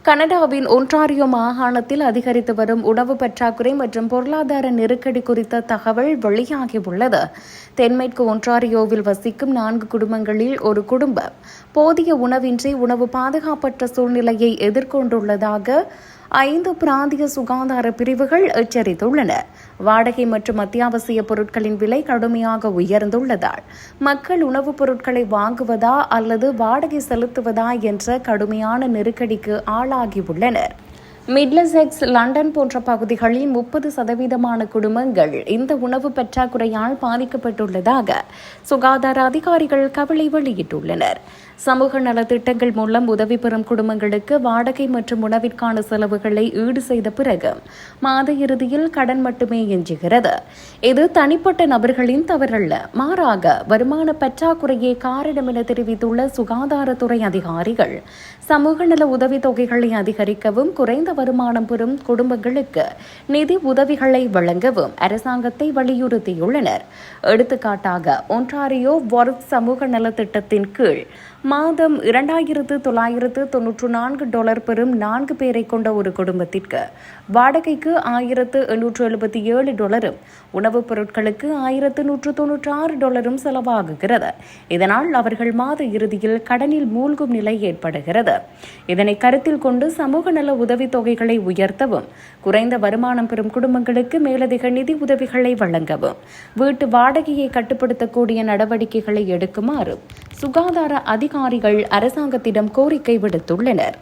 கனடாவின் ஒன்டாரியோ மாகாணத்தில் அதிகரித்து வரும் உணவு பற்றாக்குறை மற்றும் பொருளாதார நெருக்கடி குறித்த தகவல் வெளியாகியுள்ளது. தென்மேற்கு ஒன்டாரியோவில் வசிக்கும் 4 குடும்பங்களில் ஒரு குடும்பம் போதிய உணவின்றி உணவு பாதுகாப்பற்ற சூழ்நிலையை எதிர்கொண்டுள்ளதாக 5 பிராந்திய சுகாதார பிரிவுகள் எச்சரித்துள்ளன. வாடகை மற்றும் அத்தியாவசிய பொருட்களின் விலை கடுமையாக உயர்ந்துள்ளதால் மக்கள் உணவுப் பொருட்களை வாங்குவதா அல்லது வாடகை செலுத்துவதா என்ற கடுமையான நெருக்கடிக்கு ஆளாகியுள்ளனர். மிட்லசெக்ஸ், லண்டன் போன்ற பகுதிகளில் 30% குடும்பங்கள் இந்த உணவு பற்றாக்குறையால் பாதிக்கப்பட்டுள்ளதாக சுகாதார அதிகாரிகள் கவலை வெளியிட்டுள்ளனர். சமூக நலத்திட்டங்கள் மூலம் உதவி பெறும் குடும்பங்களுக்கு வாடகை மற்றும் உணவிற்கான செலவுகளை ஈடு செய்த பிறகு மாத இறுதியில் கடன் மட்டுமே எஞ்சுகிறது. இது தனிப்பட்ட நபர்களின் தவறல்ல, மாறாக வருமான பற்றாக்குறையே காரணம் என தெரிவித்துள்ள சுகாதாரத்துறை அதிகாரிகள், சமூக நல உதவித்தொகைகளை அதிகரிக்கவும் குறைந்த வருமானம் பெறும் குடும்பங்களுக்கு நிதி உதவிகளை வழங்கவும் அரசாங்கத்தை வலியுறுத்தியுள்ளனர். எடுத்துக்காட்டாக, ஒன்டாரியோ வொர்க் சமூக நலத்திட்டத்தின் கீழ் மாதம் $2,994 பெறும் 4 பேரை கொண்ட ஒரு குடும்பத்திற்கு வாடகைக்கு $1,877, உணவுப் பொருட்களுக்கு $1,196 செலவாகுகிறது. இதனால் அவர்கள் மாத இறுதியில் கடனில் மூழ்கும் நிலை ஏற்படுகிறது. இதனை கருத்தில் கொண்டு சமூக நல உதவித்தொகைகளை உயர்த்தவும், குறைந்த வருமானம் பெறும் குடும்பங்களுக்கு மேலதிக நிதி உதவிகளை வழங்கவும், வீட்டு வாடகையை கட்டுப்படுத்தக்கூடிய நடவடிக்கைகளை எடுக்குமாறு சுகாதார அதிகாரிகள் அரசாங்கத்திடம் கோரிக்கை விடுத்துள்ளனர்.